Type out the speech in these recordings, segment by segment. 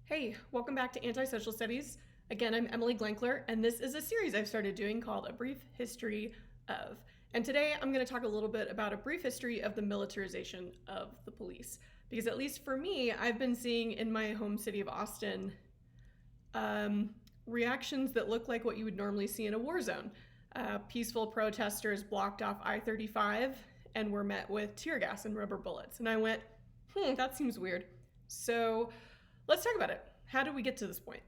Hey, welcome back to Anti-Social Studies. Again, I'm Emily Glankler, and this is a series I've started doing called A Brief History of. And today I'm going to talk a little bit about a brief history of the militarization of the police. Because at least for me, I've been seeing in my home city of Austin um, reactions that look like what you would normally see in a war zone. Peaceful protesters blocked off I-35 and were met with tear gas and rubber bullets. And I went, that seems weird. So let's talk about it. How did we get to this point?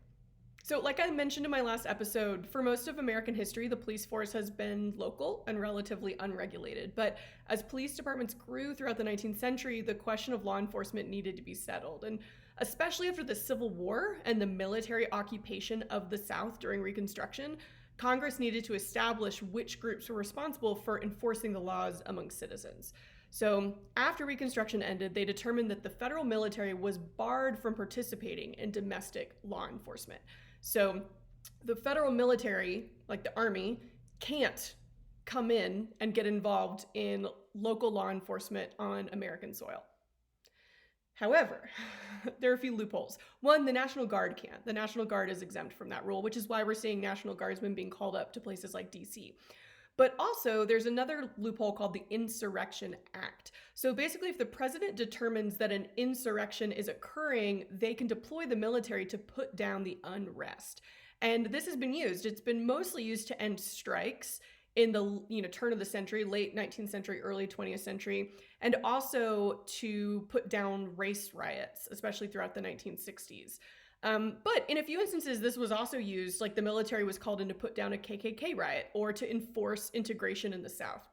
So, like I mentioned in my last episode, for most of American history, the police force has been local and relatively unregulated. But as police departments grew throughout the 19th century, the question of law enforcement needed to be settled. And especially after the Civil War and the military occupation of the South during Reconstruction, Congress needed to establish which groups were responsible for enforcing the laws among citizens. So, after Reconstruction ended, they determined that the federal military was barred from participating in domestic law enforcement. So, the federal military, like the Army, can't come in and get involved in local law enforcement on American soil. However, there are a few loopholes. One, the National Guard can't. The National Guard is exempt from that rule, which is why we're seeing National Guardsmen being called up to places like DC. But also, there's another loophole called the Insurrection Act. So basically, if the president determines that an insurrection is occurring, they can deploy the military to put down the unrest. And this has been used. It's been mostly used to end strikes in the turn of the century, late 19th century, early 20th century, and also to put down race riots, especially throughout the 1960s. But in a few instances, this was also used, like the military was called in to put down a KKK riot or to enforce integration in the South.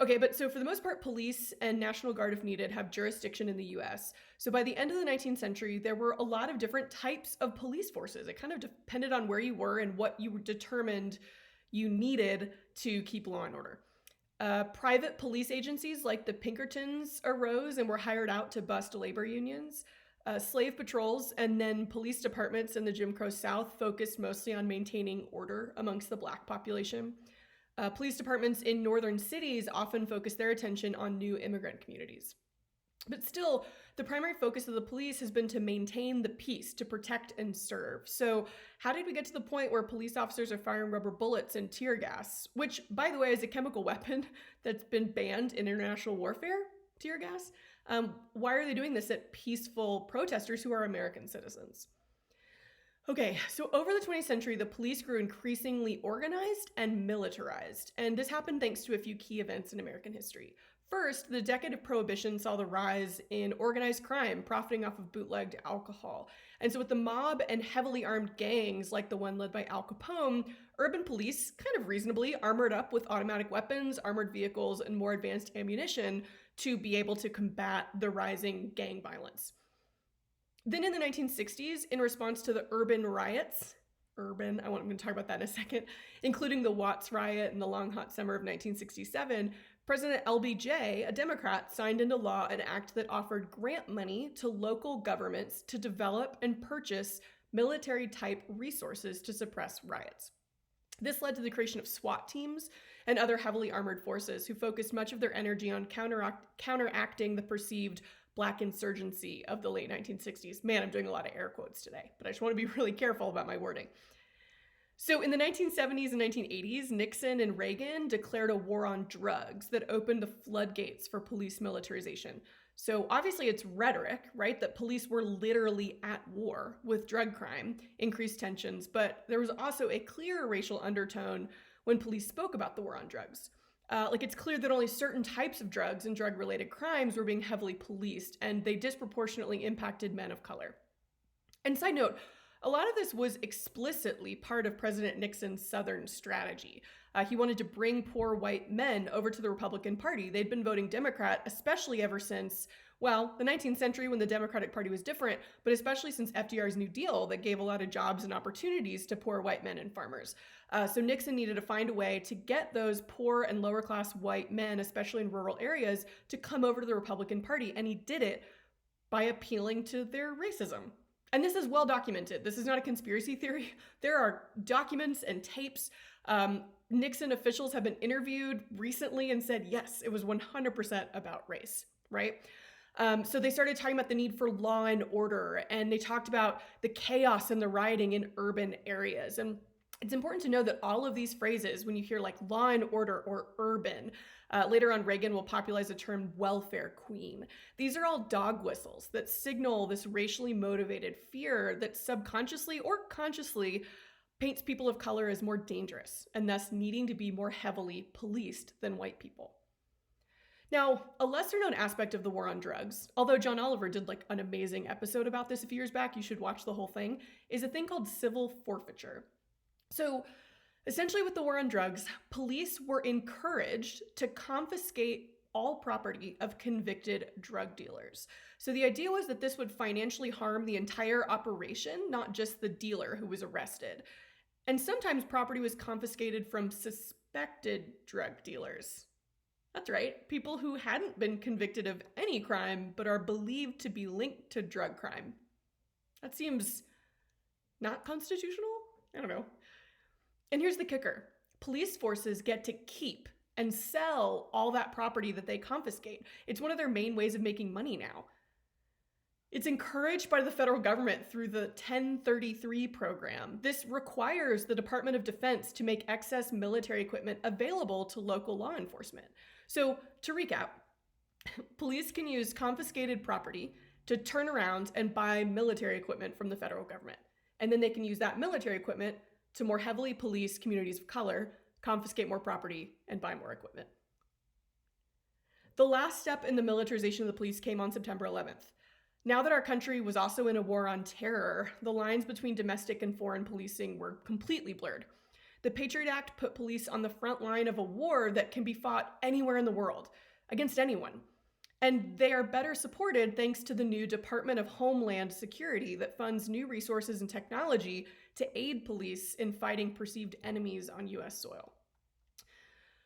Okay, but so for the most part, police and National Guard, if needed, have jurisdiction in the US. So by the end of the 19th century, there were a lot of different types of police forces. It kind of depended on where you were and what you determined you needed to keep law and order. Private police agencies like the Pinkertons arose and were hired out to bust labor unions. Slave patrols and then police departments in the Jim Crow South focused mostly on maintaining order amongst the Black population. Police departments in northern cities often focused their attention on new immigrant communities. But still, the primary focus of the police has been to maintain the peace, to protect and serve. So how did we get to the point where police officers are firing rubber bullets and tear gas, which, by the way, is a chemical weapon that's been banned in international warfare, tear gas? Why are they doing this at peaceful protesters who are American citizens? Okay, so over the 20th century, the police grew increasingly organized and militarized, and this happened thanks to a few key events in American history. First, the decade of Prohibition saw the rise in organized crime, profiting off of bootlegged alcohol. And so with the mob and heavily armed gangs like the one led by Al Capone, urban police, kind of reasonably, armored up with automatic weapons, armored vehicles, and more advanced ammunition to be able to combat the rising gang violence. Then in the 1960s, in response to the urban riots, I'm going to talk about that in a second, including the Watts riot and the Long Hot Summer of 1967, President LBJ, a Democrat, signed into law an act that offered grant money to local governments to develop and purchase military-type resources to suppress riots. This led to the creation of SWAT teams and other heavily armored forces who focused much of their energy on counteracting the perceived Black insurgency of the late 1960s. Man, I'm doing a lot of air quotes today, but I just want to be really careful about my wording. So in the 1970s and 1980s, Nixon and Reagan declared a war on drugs that opened the floodgates for police militarization. So obviously it's rhetoric, right? That police were literally at war with drug crime, increased tensions, but there was also a clear racial undertone when police spoke about the war on drugs. It's clear that only certain types of drugs and drug-related crimes were being heavily policed, and they disproportionately impacted men of color. And side note, a lot of this was explicitly part of President Nixon's Southern strategy. He wanted to bring poor white men over to the Republican Party. They'd been voting Democrat, especially ever since, the 19th century when the Democratic Party was different, but especially since FDR's New Deal that gave a lot of jobs and opportunities to poor white men and farmers. So Nixon needed to find a way to get those poor and lower class white men, especially in rural areas, to come over to the Republican Party, and he did it by appealing to their racism. And this is well documented. This is not a conspiracy theory. There are documents and tapes. Nixon officials have been interviewed recently and said, yes, it was 100% about race, right? So they started talking about the need for law and order, and they talked about the chaos and the rioting in urban areas. And it's important to know that all of these phrases, when you hear like law and order or urban, later on Reagan will popularize the term welfare queen. These are all dog whistles that signal this racially motivated fear that subconsciously or consciously paints people of color as more dangerous and thus needing to be more heavily policed than white people. Now, a lesser known aspect of the war on drugs, although John Oliver did like an amazing episode about this a few years back, you should watch the whole thing, is a thing called civil forfeiture. So essentially, with the war on drugs, police were encouraged to confiscate all property of convicted drug dealers. So the idea was that this would financially harm the entire operation, not just the dealer who was arrested. And sometimes property was confiscated from suspected drug dealers. That's right, people who hadn't been convicted of any crime but are believed to be linked to drug crime. That seems not constitutional? I don't know. And here's the kicker. Police forces get to keep and sell all that property that they confiscate. It's one of their main ways of making money now. It's encouraged by the federal government through the 1033 program. This requires the Department of Defense to make excess military equipment available to local law enforcement. So, to recap, police can use confiscated property to turn around and buy military equipment from the federal government. And then they can use that military equipment to more heavily police communities of color, confiscate more property, and buy more equipment. The last step in the militarization of the police came on September 11th. Now that our country was also in a war on terror, the lines between domestic and foreign policing were completely blurred. The Patriot Act put police on the front line of a war that can be fought anywhere in the world, against anyone. And they are better supported thanks to the new Department of Homeland Security that funds new resources and technology to aid police in fighting perceived enemies on US soil.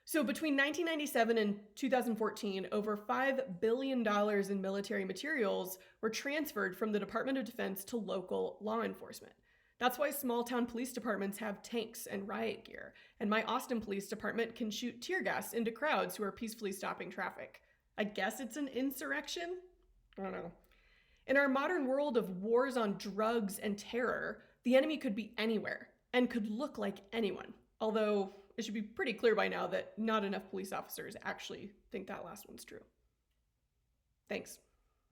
So between 1997 and 2014, over $5 billion in military materials were transferred from the Department of Defense to local law enforcement. That's why small town police departments have tanks and riot gear, and my Austin Police Department can shoot tear gas into crowds who are peacefully stopping traffic. I guess it's an insurrection? I don't know. In our modern world of wars on drugs and terror, the enemy could be anywhere and could look like anyone. Although it should be pretty clear by now that not enough police officers actually think that last one's true. Thanks.